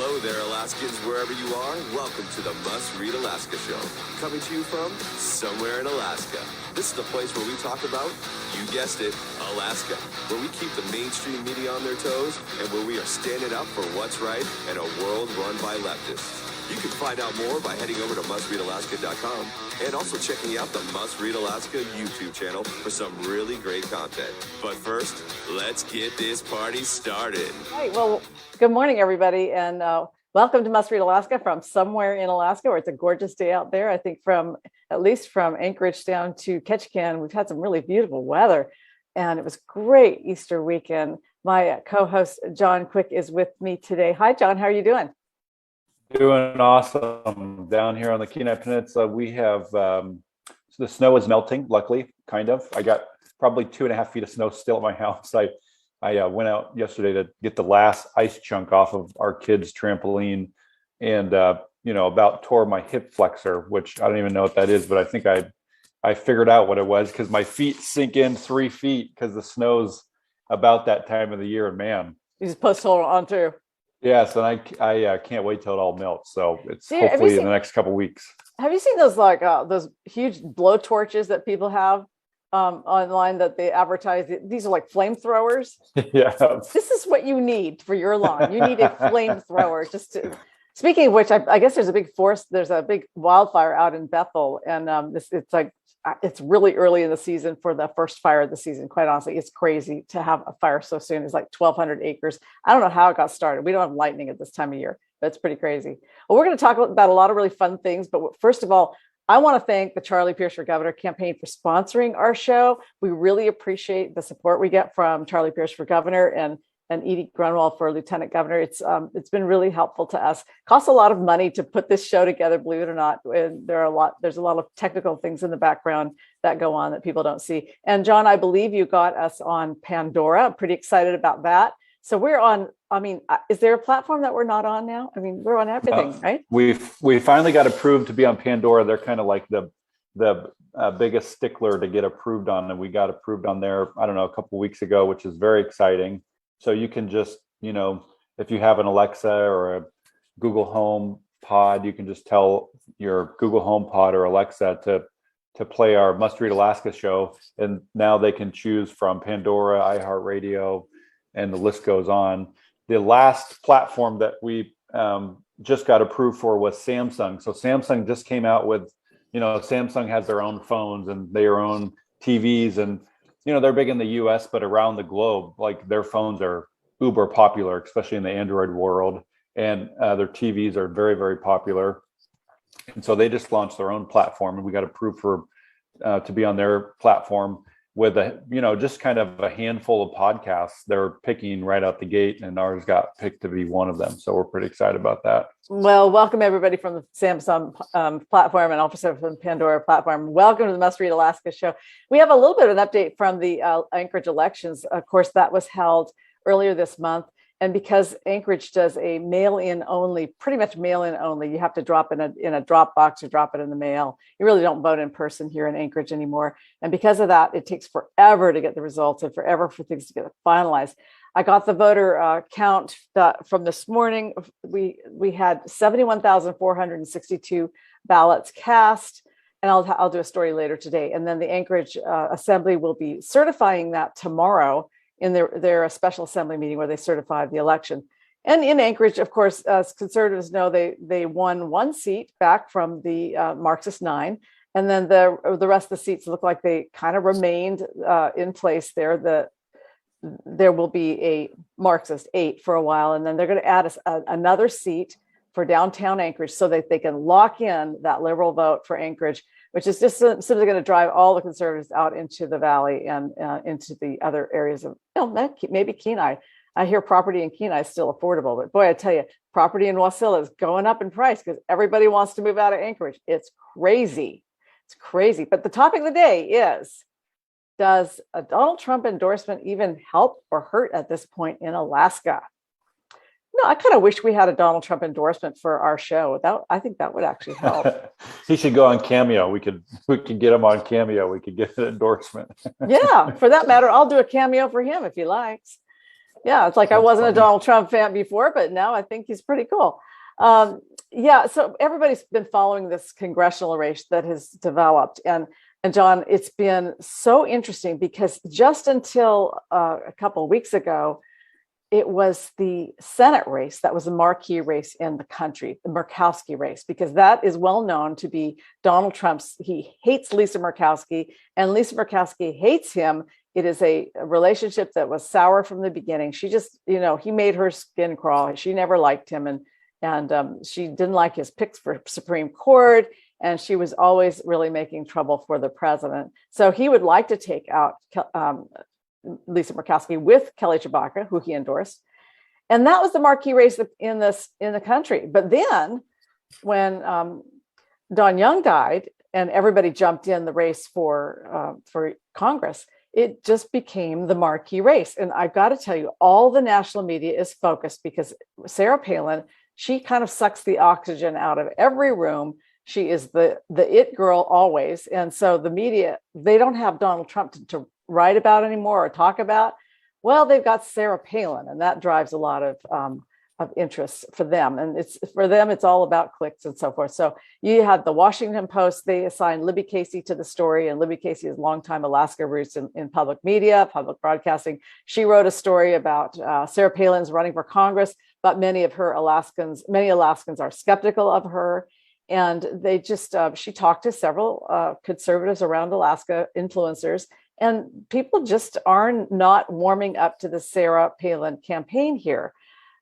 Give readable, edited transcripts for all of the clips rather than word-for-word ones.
Hello there, Alaskans, wherever you are. Welcome to the Must Read Alaska Show. Coming to you from somewhere in Alaska. This is the place where we talk about, you guessed it, Alaska. Where we keep the mainstream media on their toes and where we are standing up for what's right in a world run by leftists. You can find out more by heading over to mustreadalaska.com and also checking out the Must Read Alaska YouTube channel for some really great content. But first, let's get this party started. All right, well, good morning, everybody, and welcome to Must Read Alaska from somewhere in Alaska, where it's a gorgeous day out there. I think at least from Anchorage down to Ketchikan, we've had some really beautiful weather, and it was great Easter weekend. My co-host, John Quick, is with me today. Hi, John. How are you doing? Doing awesome down here on the Kenai Peninsula. We have the snow is melting, luckily, kind of. I got probably 2.5 feet of snow still at my house. I went out yesterday to get the last ice chunk off of our kids' trampoline, and about tore my hip flexor, which I don't even know what that is, but I think I figured out what it was because my feet sink in 3 feet because the snow's about that time of the year, and man, You just post hold on too. Yes, and I can't wait till it all melts. So it's hopefully in the next couple of weeks. Have you seen those those huge blow torches that people have online that they advertise? These are like flamethrowers. Yeah. This is what you need for your lawn. You need a flamethrower. Speaking of which, I guess there's a big forest. There's a big wildfire out in Bethel, and it's really early in the season for the first fire of the season. Quite honestly, it's crazy to have a fire so soon. It's like 1,200 acres. I don't know how it got started. We don't have lightning at this time of year, but it's pretty crazy. Well, we're going to talk about a lot of really fun things. But first of all, I want to thank the Charlie Pierce for Governor campaign for sponsoring our show. We really appreciate the support we get from Charlie Pierce for Governor and Edie Grunwald for Lieutenant Governor. It's been really helpful to us. Costs a lot of money to put this show together, believe it or not. And there's a lot of technical things in the background that go on that people don't see. And John, I believe you got us on Pandora. I'm pretty excited about that. So we're on, is there a platform that we're not on now? We're on everything, right? We finally got approved to be on Pandora. They're kind of like the biggest stickler to get approved on. And we got approved on there, I don't know, a couple of weeks ago, which is very exciting. So you can just, if you have an Alexa or a Google Home Pod, you can just tell your Google Home Pod or Alexa to play our Must Read Alaska show. And now they can choose from Pandora, iHeartRadio, and the list goes on. The last platform that we just got approved for was Samsung. So Samsung just came out with, Samsung has their own phones and their own TVs, and they're big in the US, but around the globe, like their phones are uber popular, especially in the Android world. And their TVs are very, very popular. And so they just launched their own platform, and we got approved for to be on their platform with just kind of a handful of podcasts they're picking right out the gate, and ours got picked to be one of them. So we're pretty excited about that. Well, welcome everybody from the Samsung platform and also from Pandora platform. Welcome to the Must Read Alaska show. We have a little bit of an update from the Anchorage elections. Of course, that was held earlier this month. And because Anchorage does a mail-in only, pretty much mail-in only, you have to drop in a drop box or drop it in the mail. You really don't vote in person here in Anchorage anymore. And because of that, it takes forever to get the results and forever for things to get finalized. I got the voter count from this morning. We had 71,462 ballots cast, and I'll do a story later today. And then the Anchorage Assembly will be certifying that tomorrow in their special assembly meeting where they certified the election. And in Anchorage, of course, as conservatives know, they won one seat back from the Marxist 9. And then the rest of the seats look like they kind of remained in place there. There will be a Marxist 8 for a while, and then they're going to add another seat for downtown Anchorage so that they can lock in that liberal vote for Anchorage, which is just simply going to drive all the conservatives out into the valley and into the other areas of maybe Kenai. I hear property in Kenai is still affordable, but boy, I tell you, property in Wasilla is going up in price because everybody wants to move out of Anchorage. It's crazy. It's crazy. But the topic of the day is, does a Donald Trump endorsement even help or hurt at this point in Alaska? No, I kind of wish we had a Donald Trump endorsement for our show. I think that would actually help. He should go on Cameo. We could get him on Cameo. We could get an endorsement. Yeah, for that matter, I'll do a cameo for him if he likes. Yeah, it's like I That's wasn't a funny. Donald Trump fan before, but now I think he's pretty cool. Yeah, so everybody's been following this congressional race that has developed, and John, it's been so interesting because just until a couple of weeks ago, it was the Senate race that was the marquee race in the country, the Murkowski race, because that is well known to be Donald Trump's. He hates Lisa Murkowski, and Lisa Murkowski hates him. It is a relationship that was sour from the beginning. She just, he made her skin crawl. She never liked him, and she didn't like his picks for Supreme Court, and she was always really making trouble for the president. So he would like to take out Lisa Murkowski with Kelly Tshibaka, who he endorsed. And that was the marquee race in the country. But then when Don Young died and everybody jumped in the race for Congress, it just became the marquee race. And I've got to tell you, all the national media is focused because Sarah Palin, she kind of sucks the oxygen out of every room. She is the it girl always. And so the media, they don't have Donald Trump to write about anymore or talk about. Well, they've got Sarah Palin, and that drives a lot of interest for them. And it's all about clicks and so forth. So you had the Washington Post, they assigned Libby Casey to the story, and Libby Casey has longtime Alaska roots in public media, public broadcasting. She wrote a story about Sarah Palin's running for Congress, but many Alaskans are skeptical of her. And they just, she talked to several conservatives around Alaska, influencers, and people just are not warming up to the Sarah Palin campaign here.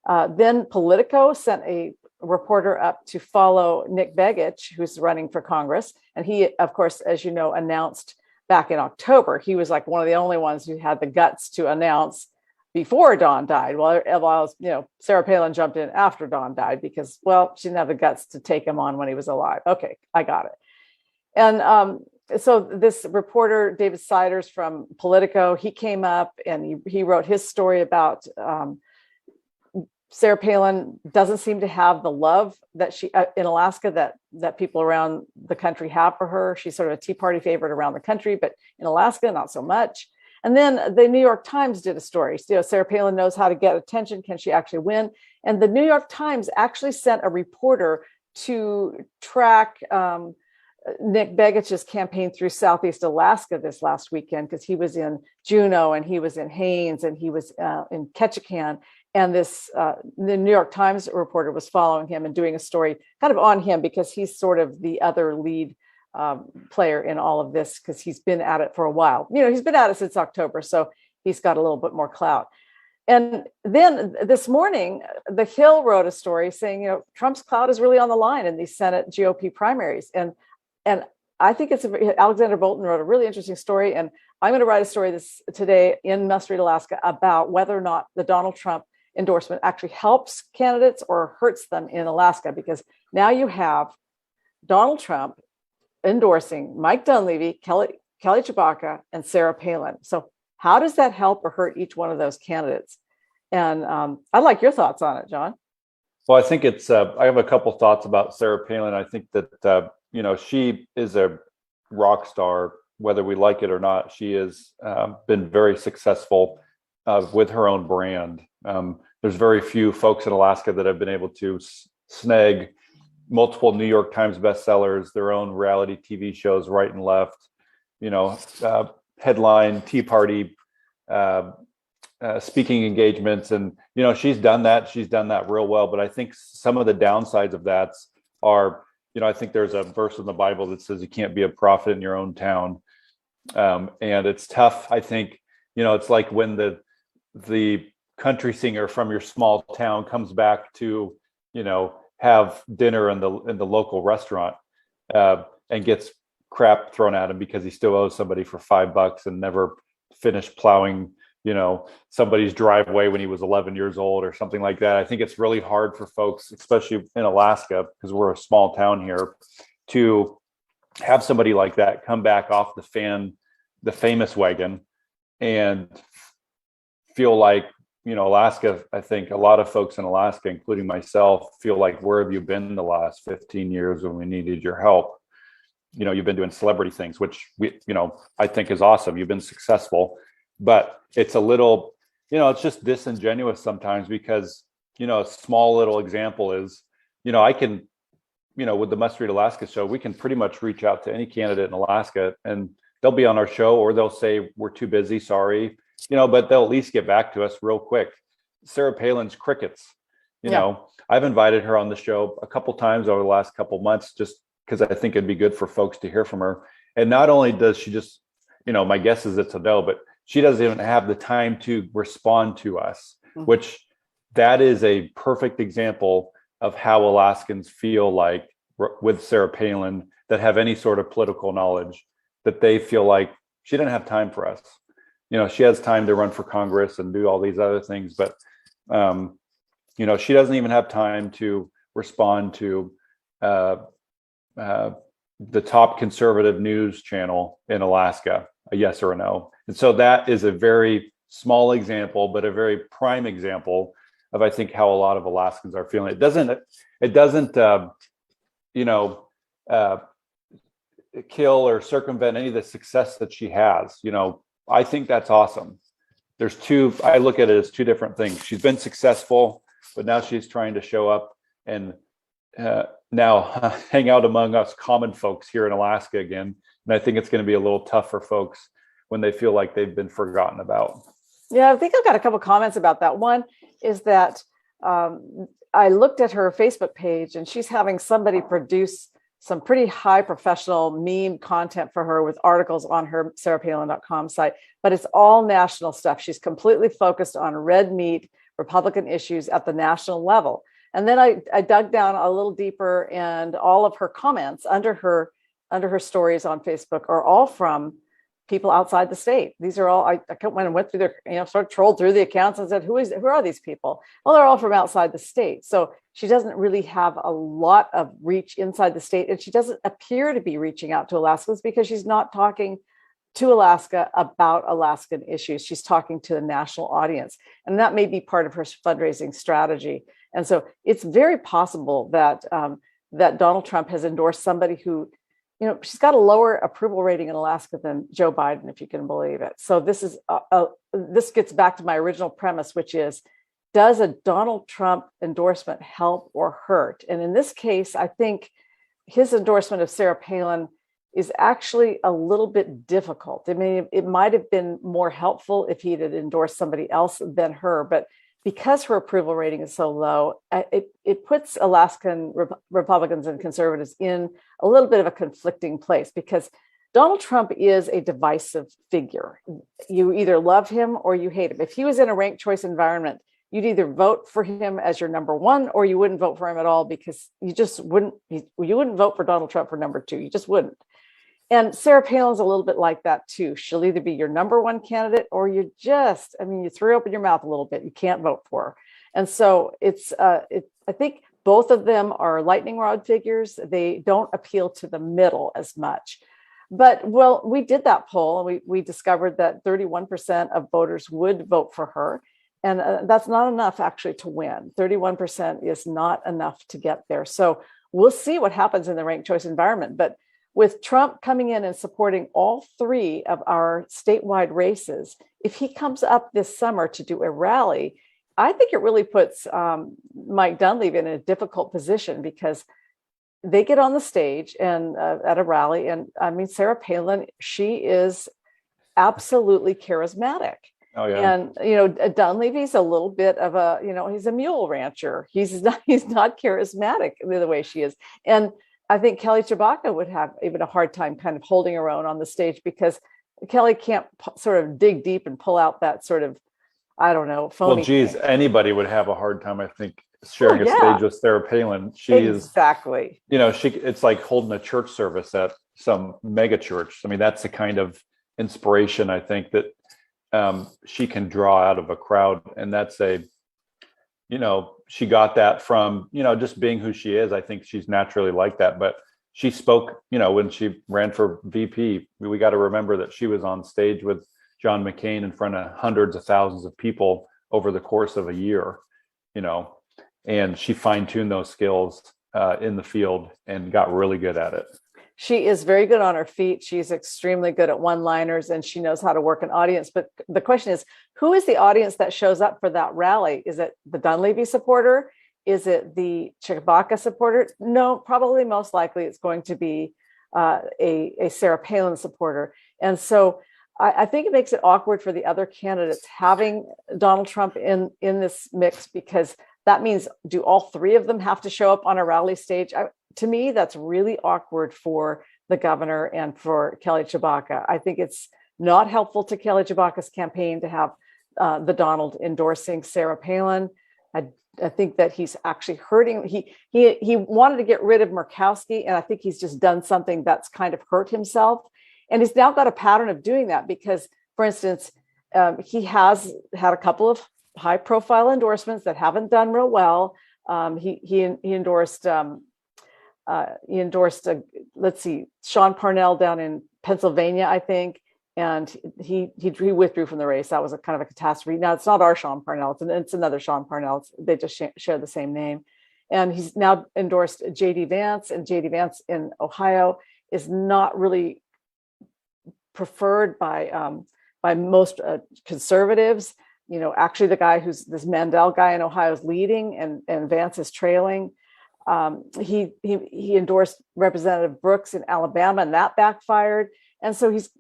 Then Politico sent a reporter up to follow Nick Begich, who's running for Congress. And he, of course, as you know, announced back in October. He was like one of the only ones who had the guts to announce before Don died. While Sarah Palin jumped in after Don died because, well, she didn't have the guts to take him on when he was alive. Okay, I got it. And so this reporter, David Siders from Politico, he came up and he wrote his story about Sarah Palin doesn't seem to have the love that she in Alaska that people around the country have for her. She's sort of a Tea Party favorite around the country, but in Alaska, not so much. And then the New York Times did a story. Sarah Palin knows how to get attention. Can she actually win? And the New York Times actually sent a reporter to track Nick Begich's campaign through Southeast Alaska this last weekend, because he was in Juneau and he was in Haines and he was in Ketchikan. And the New York Times reporter was following him and doing a story kind of on him because he's sort of the other lead player in all of this because he's been at it for a while. He's been at it since October, so he's got a little bit more clout. And then this morning, The Hill wrote a story saying, Trump's clout is really on the line in these Senate GOP primaries. And I think Alexander Bolton wrote a really interesting story. And I'm going to write a story today in Must Read Alaska about whether or not the Donald Trump endorsement actually helps candidates or hurts them in Alaska, because now you have Donald Trump endorsing Mike Dunleavy, Kelly Tshibaka, and Sarah Palin. So how does that help or hurt each one of those candidates? And I'd like your thoughts on it, John. Well, I think I have a couple thoughts about Sarah Palin. I think that, she is a rock star, whether we like it or not. She has been very successful with her own brand. There's very few folks in Alaska that have been able to snag multiple New York Times bestsellers, their own reality TV shows, right and left, headline Tea Party speaking engagements. And, she's done that real well. But I think some of the downsides of that are, I think there's a verse in the Bible that says you can't be a prophet in your own town. And it's tough. I think, it's like when the country singer from your small town comes back to, have dinner in the local restaurant and gets crap thrown at him because he still owes somebody for $5 and never finished plowing, somebody's driveway when he was 11 years old or something like that. I think it's really hard for folks, especially in Alaska, because we're a small town here, to have somebody like that come back off the famous wagon and feel like, Alaska, I think a lot of folks in Alaska, including myself, feel like, where have you been the last 15 years when we needed your help? You've been doing celebrity things, which I think is awesome. You've been successful, but it's a little it's just disingenuous sometimes because, a small little example is, I can, with the Must Read Alaska show, we can pretty much reach out to any candidate in Alaska and they'll be on our show, or they'll say, we're too busy, sorry, but they'll at least get back to us real quick. Sarah Palin's crickets, I've invited her on the show a couple times over the last couple months, just because I think it'd be good for folks to hear from her. And not only does she just, my guess is it's a no, but she doesn't even have the time to respond to us, which that is a perfect example of how Alaskans feel like with Sarah Palin that have any sort of political knowledge, that they feel like she didn't have time for us. She has time to run for Congress and do all these other things, but, she doesn't even have time to respond to the top conservative news channel in Alaska, a yes or a no. And so that is a very small example, but a very prime example of, I think, how a lot of Alaskans are feeling. It doesn't kill or circumvent any of the success that she has. I think that's awesome. I look at it as two different things. She's been successful, but now she's trying to show up and now hang out among us common folks here in Alaska again. And I think it's going to be a little tough for folks when they feel like they've been forgotten about. Yeah, I think I've got a couple comments about that. One is that I looked at her Facebook page and she's having somebody produce some pretty high professional meme content for her with articles on her sarahpalin.com site, but it's all national stuff. She's completely focused on red meat Republican issues at the national level. And then I dug down a little deeper, and all of her comments under her stories on Facebook are all from people outside the state. These are all, I went through their, sort of trolled through the accounts and said, who are these people? Well, they're all from outside the state. So she doesn't really have a lot of reach inside the state. And she doesn't appear to be reaching out to Alaskans because she's not talking to Alaska about Alaskan issues. She's talking to the national audience. And that may be part of her fundraising strategy. And so it's very possible that that Donald Trump has endorsed somebody who, she's got a lower approval rating in Alaska than Joe Biden, if you can believe it. So this gets back to my original premise, which is, does a Donald Trump endorsement help or hurt? And in this case, I think his endorsement of Sarah Palin is actually a little bit difficult. I mean, it might have been more helpful if he had endorsed somebody else than her, but because her approval rating is so low, it puts Alaskan Republicans and conservatives in a little bit of a conflicting place, because Donald Trump is a divisive figure. You either love him or you hate him. If he was in a ranked choice environment, you'd either vote for him as your number one, or you wouldn't vote for him at all, because you wouldn't vote for Donald Trump for number two. You just wouldn't. And Sarah Palin's a little bit like that too. She'll either be your number one candidate, or you throw open your mouth a little bit. You can't vote for her. And so I think both of them are lightning rod figures. They don't appeal to the middle as much. But, well, we did that poll, and we discovered that 31% of voters would vote for her. And that's not enough actually to win. 31% is not enough to get there. So we'll see what happens in the ranked choice environment. But with Trump coming in and supporting all three of our statewide races, if he comes up this summer to do a rally, I think it really puts Mike Dunleavy in a difficult position, because they get on the stage and at a rally. And I mean, Sarah Palin, she is absolutely charismatic. Oh, yeah. And, Dunleavy's a little bit of he's a mule rancher. He's not charismatic the way she is. And I think Kelly Tshibaka would have even a hard time kind of holding her own on the stage, because Kelly can't sort of dig deep and pull out that sort of, I don't know, phony. Well, geez, anybody would have a hard time, I think, sharing a stage with Sarah Palin. She exactly. It's like holding a church service at some mega church. I mean, that's the kind of inspiration I think that she can draw out of a crowd. And that's she got that from, just being who she is. I think she's naturally like that. But she spoke, when she ran for VP, we got to remember that she was on stage with John McCain in front of hundreds of thousands of people over the course of a year, and she fine-tuned those skills in the field and got really good at it. She is very good on her feet. She's extremely good at one-liners, and she knows how to work an audience. But the question is, who is the audience that shows up for that rally? Is it the Dunleavy supporter? Is it the Tshibaka supporter? No, probably most likely it's going to be a Sarah Palin supporter. And so I think it makes it awkward for the other candidates having Donald Trump in this mix, because that means, do all three of them have to show up on a rally stage? To me, that's really awkward for the governor and for Kelly Tshibaka. I think it's not helpful to Kelly Tshibaka's campaign to have the Donald endorsing Sarah Palin. I think that he's actually hurting. He wanted to get rid of Murkowski, and I think he's just done something that's kind of hurt himself. And he's now got a pattern of doing that because, for instance, he has had a couple of high-profile endorsements that haven't done real well. He endorsed. Let's see, Sean Parnell down in Pennsylvania, I think, and he withdrew from the race. That was a kind of a catastrophe. Now it's not our Sean Parnell; it's another Sean Parnell. They just share the same name. And he's now endorsed J.D. Vance, and J.D. Vance in Ohio is not really preferred by most conservatives. Actually, the guy who's this Mandel guy in Ohio is leading, and Vance is trailing. He endorsed Representative Brooks in Alabama, and that backfired. And so he's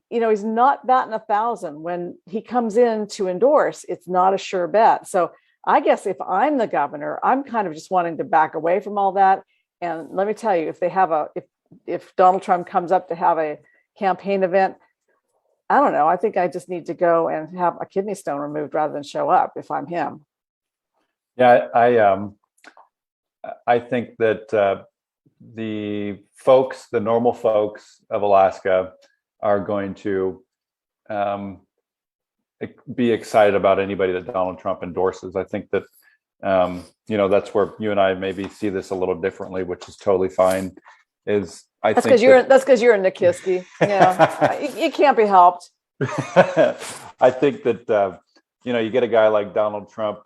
not batting 1,000 when he comes in to endorse. It's not a sure bet. So I guess if I'm the governor, I'm kind of just wanting to back away from all that. And let me tell you, if Donald Trump comes up to have a campaign event, I don't know. I think I just need to go and have a kidney stone removed rather than show up if I'm him. Yeah, I think that the normal folks of Alaska are going to be excited about anybody that Donald Trump endorses. I think that, that's where you and I maybe see this a little differently, which is totally fine. That's because you're in Nikiski. Yeah, it can't be helped. I think that, you get a guy like Donald Trump,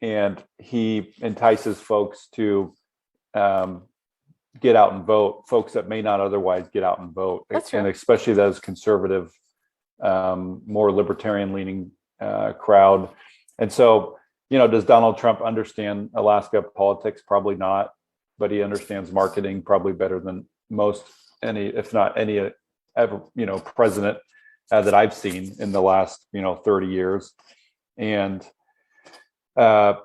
and he entices folks to get out and vote, folks that may not otherwise get out and vote. That's and right. Especially those conservative, more libertarian-leaning crowd. And so, does Donald Trump understand Alaska politics? Probably not, but he understands marketing probably better than most, if not any ever, president that I've seen in the last, 30 years. And I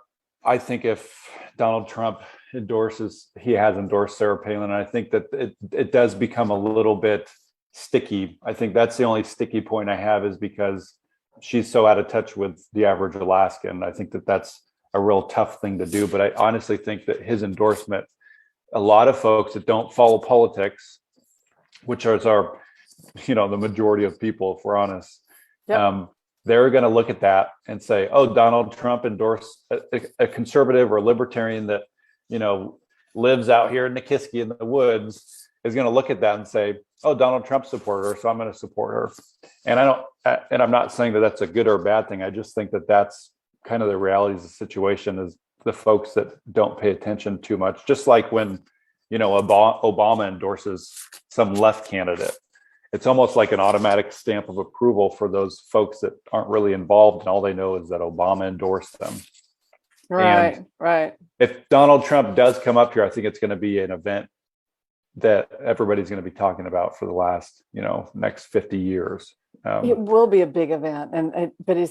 think if Donald Trump he has endorsed Sarah Palin, and I think that it does become a little bit sticky. I think that's the only sticky point I have, is because she's so out of touch with the average Alaskan. I think that that's a real tough thing to do. But I honestly think that his endorsement, a lot of folks that don't follow politics, which is our, the majority of people, if we're honest, Yep. They're going to look at that and say, oh, Donald Trump endorsed a conservative or libertarian that, lives out here in Nikiski in the woods, is going to look at that and say, oh, Donald Trump supported her, so I'm going to support her. And I'm not saying that that's a good or bad thing. I just think that that's kind of the reality of the situation, is the folks that don't pay attention too much. Just like when, Obama endorses some left candidate, it's almost like an automatic stamp of approval for those folks that aren't really involved, and all they know is that Obama endorsed them. Right. Right. If Donald Trump does come up here, I think it's going to be an event that everybody's going to be talking about for the last, next 50 years. It will be a big event, but he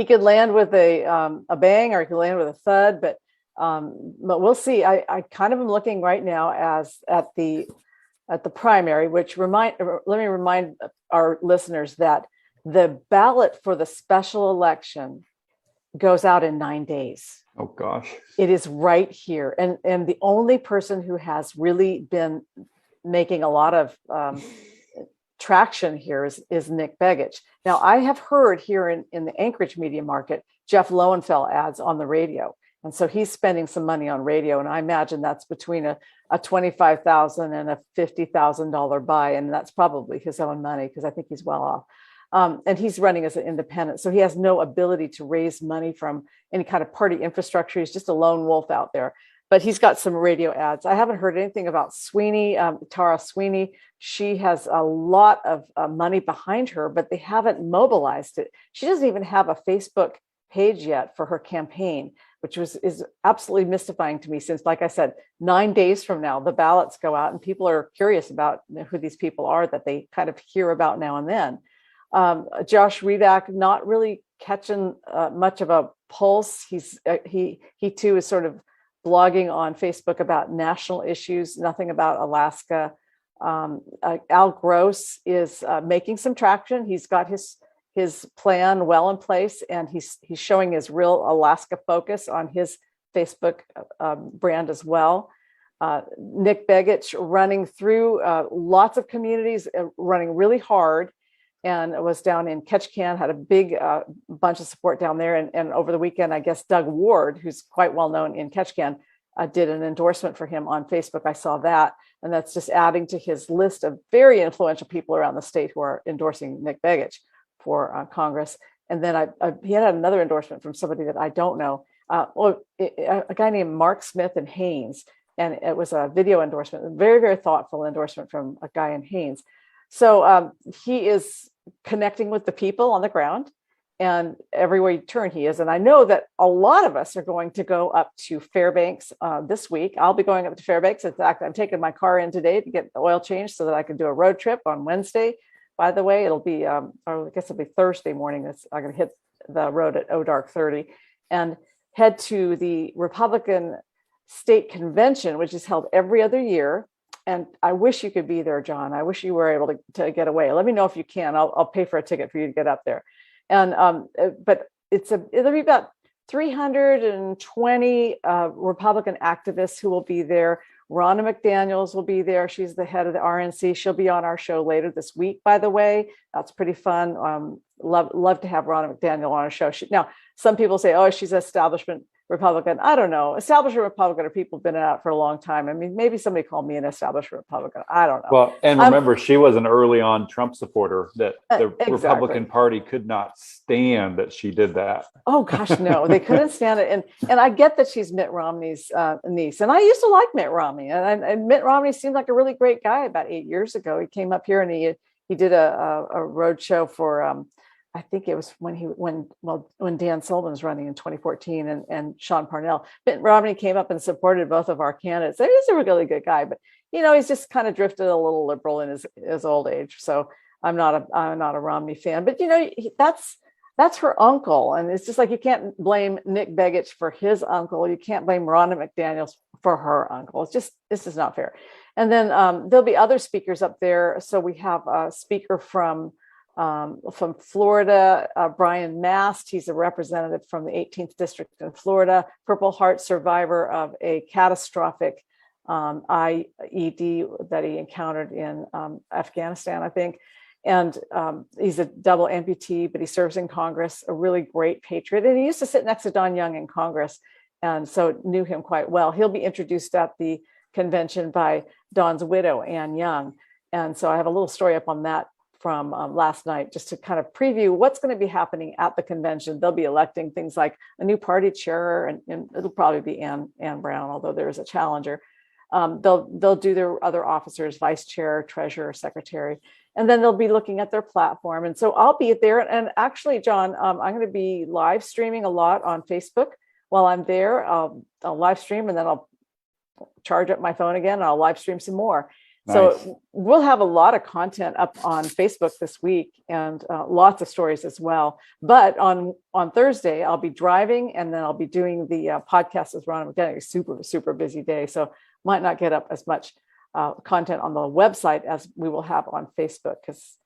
could land with a bang, or he could land with a thud, but we'll see. I kind of am looking right now as at the primary, which let me remind our listeners that the ballot for the special election goes out in 9 days. Oh gosh. It is right here. And the only person who has really been making a lot of traction here is Nick Begich. Now, I have heard here in the Anchorage media market, Jeff Lowenfeld ads on the radio. And so he's spending some money on radio. And I imagine that's between a $25,000 and a $50,000 buy. And that's probably his own money, because I think he's well off. And he's running as an independent. So he has no ability to raise money from any kind of party infrastructure. He's just a lone wolf out there. but he's got some radio ads. I haven't heard anything about Sweeney, Tara Sweeney. She has a lot of money behind her, but they haven't mobilized it. She doesn't even have a Facebook page yet for her campaign, which is absolutely mystifying to me, since, like I said, 9 days from now, the ballots go out and people are curious about who these people are that they kind of hear about now and then. Josh Redak, not really catching much of a pulse. He too is sort of blogging on Facebook about national issues, nothing about Alaska. Al Gross is making some traction. He's got his plan well in place, and he's showing his real Alaska focus on his Facebook brand as well. Nick Begich running through lots of communities, running really hard, and was down in Ketchikan, had a big bunch of support down there. And over the weekend, I guess Doug Ward, who's quite well known in Ketchikan, did an endorsement for him on Facebook. I saw that. And that's just adding to his list of very influential people around the state who are endorsing Nick Begich for Congress. And then he had another endorsement from somebody that I don't know, a guy named Mark Smith in Haines. And it was a video endorsement, a very, very thoughtful endorsement from a guy in Haines. So he is connecting with the people on the ground, and everywhere you turn, he is. And I know that a lot of us are going to go up to Fairbanks this week. I'll be going up to Fairbanks. In fact, I'm taking my car in today to get the oil changed so that I can do a road trip on Wednesday. By the way, it'll be, or I guess it'll be Thursday morning. I'm going to hit the road at dark 30 and head to the Republican State Convention, which is held every other year. And I wish you could be there, John. I wish you were able to get away. Let me know if you can. I'll pay for a ticket for you to get up there. And but it'll be about 320 Republican activists who will be there. Ronna McDaniels will be there. She's the head of the RNC. She'll be on our show later this week, by the way. That's pretty fun. Love to have Ronna McDaniel on our show. Now, some people say, oh, she's an establishment Republican. I don't know. Establishment Republican are people who've been out for a long time. I mean, maybe somebody called me an establishment Republican. I don't know. Well, and remember, she was an early on Trump supporter that the exactly. Republican Party could not stand that she did that. Oh gosh, no, they couldn't stand it. And I get that she's Mitt Romney's niece. And I used to like Mitt Romney. And Mitt Romney seemed like a really great guy about 8 years ago. He came up here and he did a road show for I think it was when Dan Sullivan was running in 2014 and Sean Parnell. Mitt Romney came up and supported both of our candidates. He's a really good guy, but he's just kind of drifted a little liberal in his old age. So I'm not a Romney fan, but that's her uncle. And it's just like, you can't blame Nick Begich for his uncle. You can't blame Ronna McDaniels for her uncle. This is not fair. And then there'll be other speakers up there. So we have a speaker from Florida, Brian Mast. He's a representative from the 18th district in Florida, Purple Heart survivor of a catastrophic IED that he encountered in Afghanistan, I think. And he's a double amputee, but he serves in Congress, a really great patriot. And he used to sit next to Don Young in Congress, and so knew him quite well. He'll be introduced at the convention by Don's widow, Ann Young. And so I have a little story up on that from last night, just to kind of preview what's going to be happening at the convention. They'll be electing things like a new party chair, and it'll probably be Ann Brown, although there is a challenger. They'll do their other officers, vice chair, treasurer, secretary, and then they'll be looking at their platform. And so I'll be there. And actually, John, I'm going to be live streaming a lot on Facebook while I'm there. I'll live stream, and then I'll charge up my phone again, and I'll live stream some more. Nice. So we'll have a lot of content up on Facebook this week, and lots of stories as well. But on Thursday, I'll be driving, and then I'll be doing the podcast with Ronna McDaniel. Super, super busy day. So might not get up as much content on the website as we will have on Facebook, because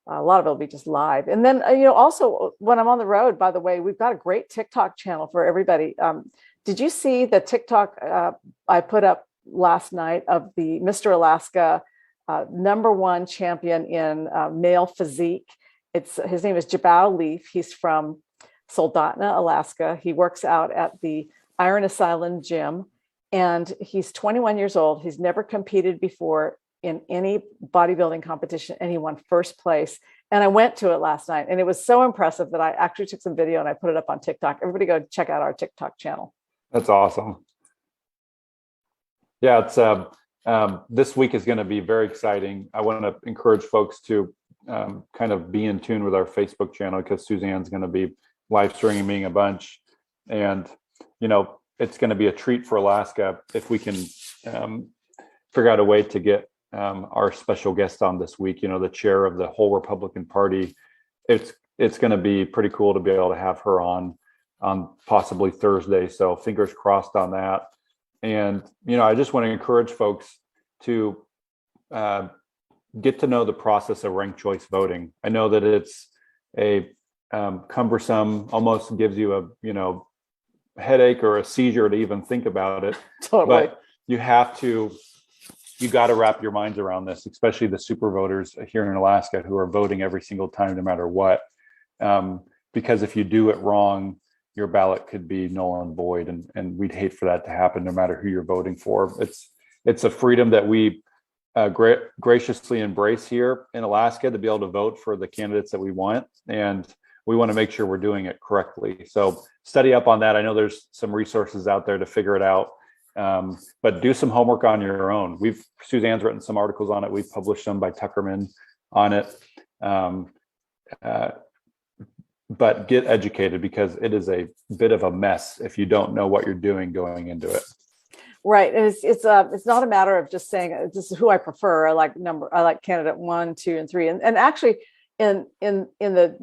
a lot of it will be just live. And then, also when I'm on the road, by the way, we've got a great TikTok channel for everybody. Did you see the TikTok I put up last night of the Mr. Alaska #1 champion in male physique? His name is Jabal Leaf. He's from Soldotna, Alaska. He works out at the Iron Asylum gym, and he's 21 years old. He's never competed before in any bodybuilding competition, and he won first place. And I went to it last night, and it was so impressive that I actually took some video and I put it up on TikTok. Everybody go check out our TikTok channel. That's awesome. Yeah, it's this week is going to be very exciting. I want to encourage folks to kind of be in tune with our Facebook channel, because Suzanne's going to be live streaming a bunch, and it's going to be a treat for Alaska if we can figure out a way to get our special guest on this week. The chair of the whole Republican Party. It's going to be pretty cool to be able to have her on possibly Thursday. So fingers crossed on that. And, I just want to encourage folks to get to know the process of ranked choice voting. I know that it's a cumbersome, almost gives you a headache or a seizure to even think about it. Totally. But you got to wrap your minds around this, especially the super voters here in Alaska who are voting every single time, no matter what. Because if you do it wrong, your ballot could be null and void, and we'd hate for that to happen, no matter who you're voting for. It's a freedom that we graciously embrace here in Alaska, to be able to vote for the candidates that we want, and we want to make sure we're doing it correctly. So study up on that. I know there's some resources out there to figure it out, but do some homework on your own. Suzanne's written some articles on it. We've published some by Tuckerman on it. But get educated, because it is a bit of a mess if you don't know what you're doing going into it. Right. And it's not a matter of just saying this is who I prefer. I like candidate 1, 2, and 3. And actually in the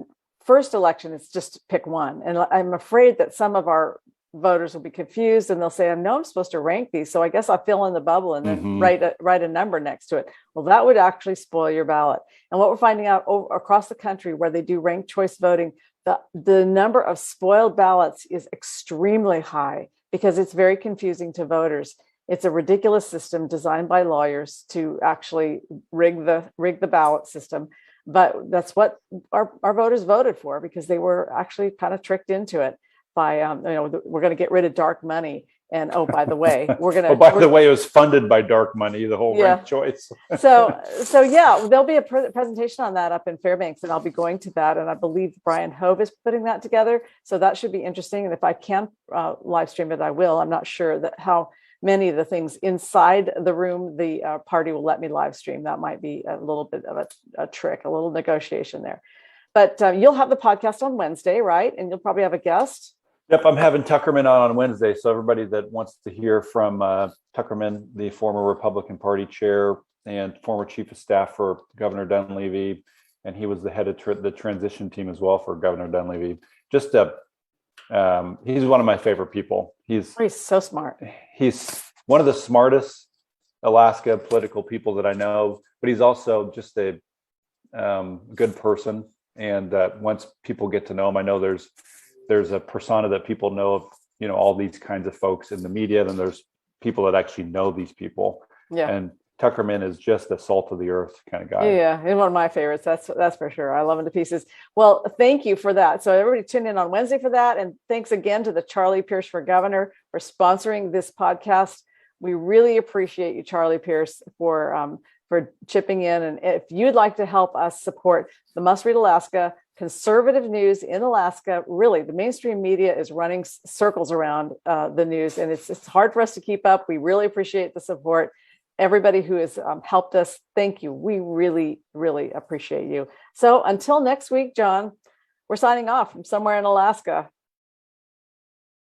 first election, it's just pick one. And I'm afraid that some of our voters will be confused, and they'll say, I know I'm supposed to rank these, so I guess I'll fill in the bubble and then write a number next to it. Well, that would actually spoil your ballot. And what we're finding out across the country where they do ranked choice voting, the number of spoiled ballots is extremely high, because it's very confusing to voters. It's a ridiculous system designed by lawyers to actually rig the ballot system. But that's what our voters voted for, because they were actually kind of tricked into it by, we're going to get rid of dark money. And by the way, we're going to. It was funded by dark money, the whole ranked choice. so yeah, there'll be a presentation on that up in Fairbanks, and I'll be going to that. And I believe Brian Hove is putting that together. So that should be interesting. And if I can live stream it, I will. I'm not sure that how many of the things inside the room the party will let me live stream. That might be a little bit of a trick, a little negotiation there. But you'll have the podcast on Wednesday, right? And you'll probably have a guest. Yep, I'm having Tuckerman on Wednesday. So everybody that wants to hear from Tuckerman, the former Republican Party chair and former chief of staff for Governor Dunleavy, and he was the head of the transition team as well for Governor Dunleavy. He's one of my favorite people. He's so smart. He's one of the smartest Alaska political people that I know, but he's also just a good person. And once people get to know him, I know there's a persona that people know of, all these kinds of folks in the media, and there's people that actually know these people. Yeah. And Tuckerman is just a salt of the earth kind of guy. Yeah, and one of my favorites. That's for sure. I love him to pieces. Well, thank you for that. So everybody tune in on Wednesday for that. And thanks again to the Charlie Pierce for Governor for sponsoring this podcast. We really appreciate you, Charlie Pierce, for chipping in. And if you'd like to help us support the Must Read Alaska, conservative news in Alaska, really, the mainstream media is running circles around the news, and it's hard for us to keep up. We really appreciate the support. Everybody who has helped us, thank you. We really, really appreciate you. So until next week, John, we're signing off from somewhere in Alaska.